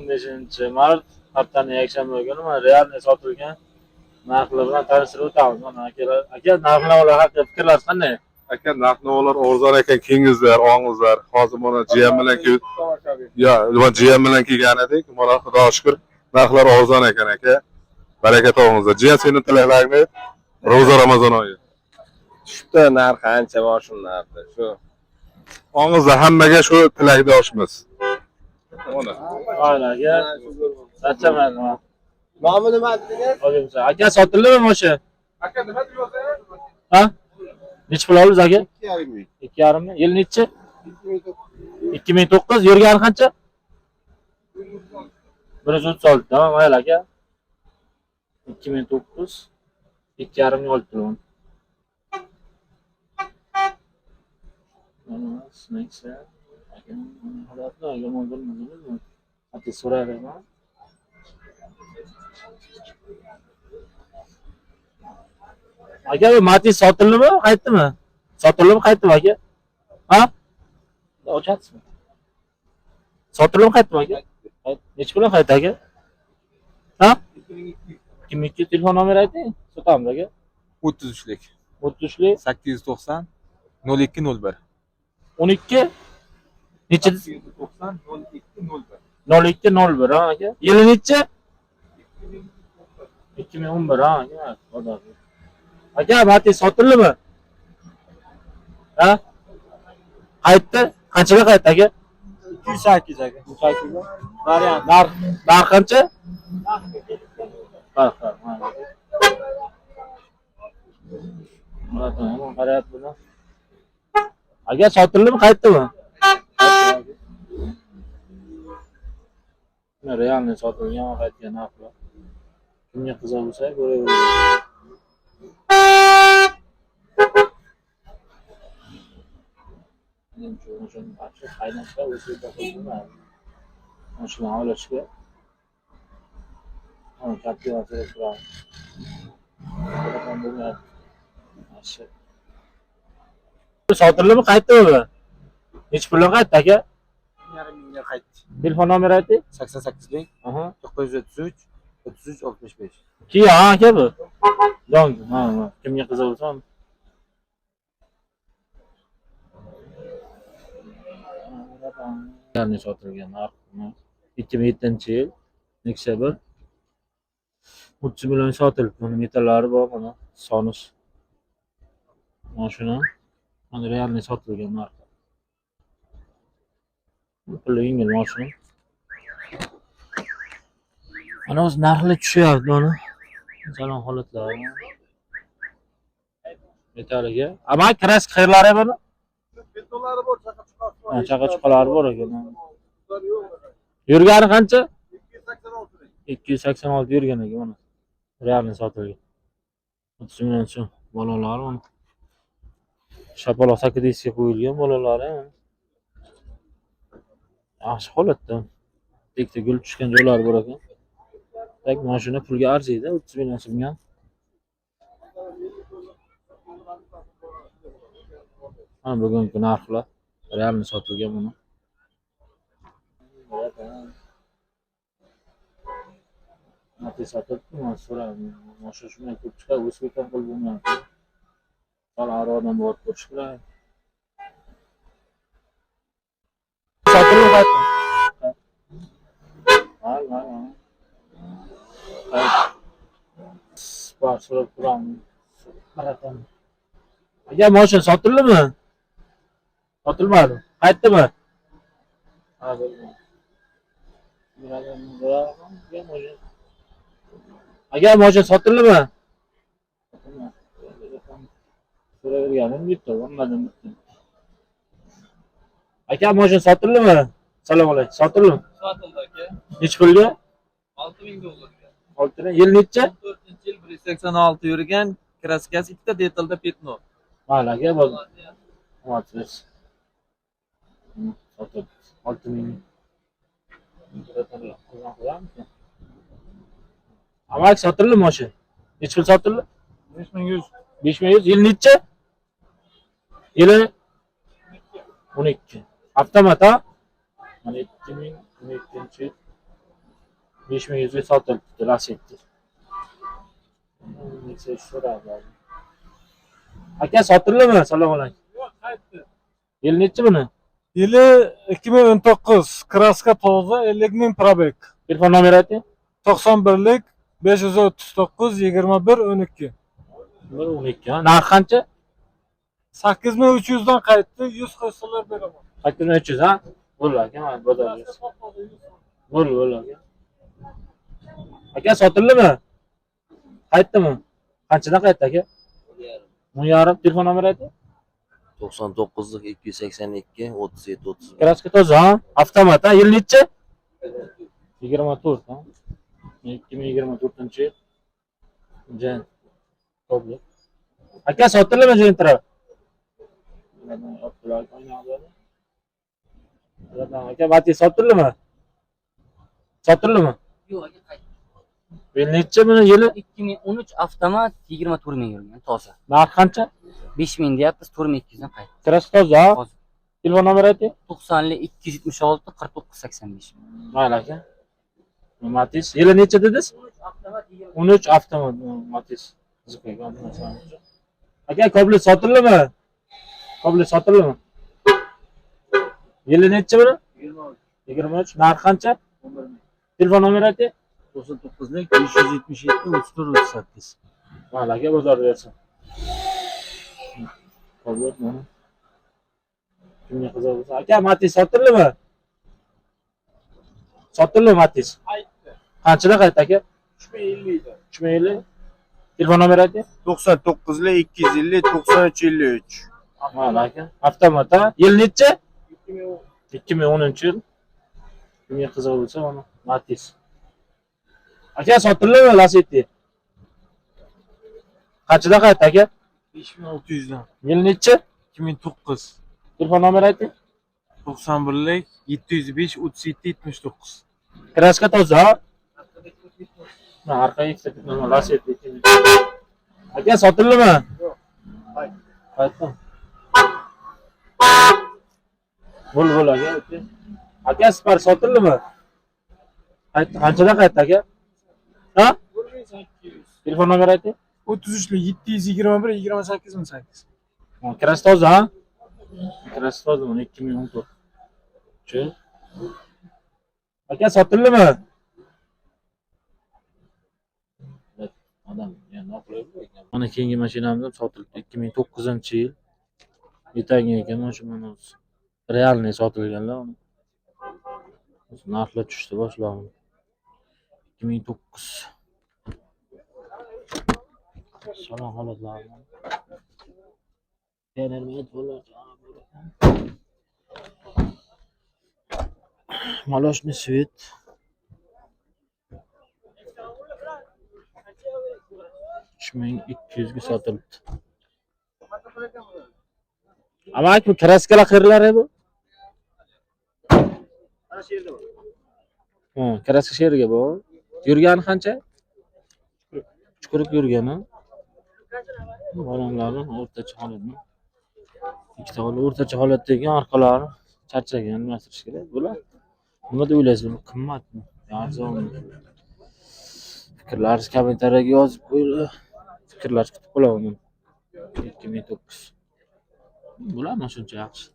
15-mart haftaning yakshanba kuni mana realniy sotilgan narxlar bilan tanishtirib o'tamiz. Mana aka narx-navolar haqida fikrlaringiz qanday? Aka narx-navolar arzon ekan, kengizlar, ong'izlar. Hozir mana GM bilan kelgan edik. Mana Xudoga shukr, narxlar arzon ekan aka. Baraka topingizlar. Jiyan seni tilaklaringni Ro'za Ramazon oyi. Tushibdi narxi ancha moshinlardi. Shu Ong'izlar hammaga shu tilakda oshmiz. Mana. Aka. Sachaman. nomi nima dedingiz? Aka sotildimi moshin? Aka nima deyapsiz? Ha? Necha pul oldingiz aka? 2,5 ming. 2,5 ming. Yil nechi? 2009. Yurgani qancha? 136. Tamam, mayli aka. 2009. 2,5 ming olib turibman. Mana snaksa. Aka, holatni yomon bo'lmadimi? Aka so'rayman. Aka bu Matiz sotildimi, qaytdimi? Sotildimi, qaytdimi aka? Ha? Ochatsizmi? Sotildimi, qaytdimi aka? Necha pulga qaytdi aka? Ha? 2200 telefon nomeri ayting. Sotamiz aka. 33lik. 33lik 890 0201. 12 necha? 890 0201. 0201 ha aka. Yili necha? 2011 ha aka. Xudo. Aka, Matiz sotildimi? Ha? Qaytdi? Qanchaga qaytdi aka? 208 aka. 208. Variant. Narx qancha? Ha. Mana qarayapti buni. Aka sotildimi, qaytdimi? Mana realniy sotilgan, qaytgan narxlar. Kimga qiziq bo'lsa, ko'raveradi. Shuni baxshi qaynashga o'sib qo'ydim. Mashina olishga. Mana kapitalizatsiya qilamiz. Telefon bo'lmayapti. Yaxshi. Sotildimi, qaytdimi? Necha pulga qaytdi aka? 2,5 mingga qaytdi. Telefon nomeri ayting. 88 lik. Aha. 933 33 65. Kia aka bu. Dong, ha. Kimga qiziq bo'lsa. Yani sotilgan narx 2007-yil Nexia 1 30 million sotilib, buni metallari bor, mana Sonus mashina. Mana realniy sotilgan narx. Puli yengil mashina. Ana o'z narxlar tushyapti mana. Salom holatlar. Metaliga. Ama krask xayrlari buni. Betonlari bor, chaqa chiqasi. Ha, chaqa chiqalari bor ekan. Yurgani qancha? 286 ming. 286 yurgan ekan mana. Realniy sotilgan. 30 million so'm bolalari mana. Shapaloq sakidisiga qo'yilgan bolalari. Yaxshi holatda. Tekda gul tushgan joylari bor ekan. Tak mashina pulga arziydi, 30 million so'mga. Mana bugungi narxlar realniy sotilgan buni. Matiz sotibdi, men so'radim. Mashina shunday ko'p chiqadi, o'zbekiston pul bo'lmayapti. Sal arodan borib ko'rish kerak. Sotilib qaytdi. Ha. Bor, so'rab turaman. Qaratam. Aka, mashina sotildimi? Sotilmadi. Qaytdimi? Ha, bo'ldi. Aka, mashina sotildimi? So'raverganim bitta, bo'lmadim bitta. Aka, mashina sotildimi? Assalomu alaykum. Sotildimi? Sotildi aka. Necha pulga? 6000 dollarga. 6000. Yil necha? 4-yil 186 yurgan, kraskasi ikkita detalda petno. Mayli aka, bo'ldi. Hurmatli. Sotib 6000. Amak sotildimi mashina? Necha pul sotildi? 5100. 5100. Yil necha? Yili 12. Avtomat ha? Mana 2012-yil. 5100 ga sotilibdi Lacetti. Necha so'radi. Aka sotildimi? Assalomu alaykum. Yo'q, qaytdi. Yil nechi buni? Yili 2019, kraska toza, 50 ming probek. Telefon nomeri ayting. 91lik 539 21 12. 12 ha. Narxi qancha? 8300 dan qaytdi, 100 qo'ysalar beraman. 8300 ha. Bo'ldi aka, mana bozorda. Bo'ldi aka. Aka sotildimi? Qaytdimi? Qanchadan qaytdi aka? 10,5. Telefon nomeri ayting. 99'luk 282 37 30. Kraska toza ha. Avtomat ha. Yil nechi? 24 ha. 2024-yil. Jan. Qo'bli. Aka sotildimi Gentra? Aka Matiz sotildimi? Sotildimi? Yo'q, aka qaytdi. Yil nechi buni yili? 2013 avtomat 24 ming yurgan toza. Narxi qancha? 5 ming deyapmiz, 4200 dan qaytdi. Kraska toza ha. Hozir Telefon nomeri ayting. 90li 276 49 85. Mayli aka. Matiz yili nechi dedingiz? Avtomat 13 avtomat Matiz. Aka komplet sotildimi? Komplet sotildimi? Yili nechi buni? 23. Narxi qancha? Telefon nomeri ayting. 99'lik 577 34 38. Mayli aka bozorda bersin. Komplet mana. Kimga qiziq bo'lsa. Aka Matiz sotildimi? Sotildimi Matiz? Qaytdi. Qanchada qaytdi aka? 3050 da. 3050. Telefon nomeri ayting. 99'lik 250 93 53. Mayli aka. Avtomat ha. Yil nechi? 2010-yil. Kimga qiziq bo'lsa mana Matiz. Aka sotildimi Lacetti? Qanchada qaytdi aka? 5600 dan. Yil nechi? 2009. Telefon nomeri ayting. 91lik 705 37 79. Kraska toza ha? Ha, orqaga ikkita Lacetti. Aka sotildimi? Yo'q. Qaytdi. Bo'l aka. Aka Spar sotildimi? Qaytdi. Qanchada qaytdi aka? Ha? 1800. Telefon nomeri ayting. 33lik 721 28 18. Kraska toza ha? Kraska toza 2014. Chu. Aka sotildimi? Adam yana oqlaydi. Mana keyingi mashinamda sotildi 2009-yil. Yetangi ekan mana shu mana o'zi. Realniy sotilganlar uni. Narxlar tushdi boshlab. 2009. Salom holatlar. Tenermet bo'lar. Молочный свет. Shming 200 ga sotilibdi. Ama bu kraskalar qayerlar bu? Ana shu yerda bor. Ha, kraska shu yerga bor. Yurgani qancha? Chuqurib yurgani. Balonlarni o'rtacha holatda. Ikkita o'rtacha holatdagi orqalari charchagan nimasish kerak. Bular nima deb o'ylaysiz buni? Qimmatmi? Arzonmi? Fikrlaringizni kommentariyaga yozib qo'yinglar. Fikrlar kutib qolaman. 2009. Bularmi shuncha yaxshi?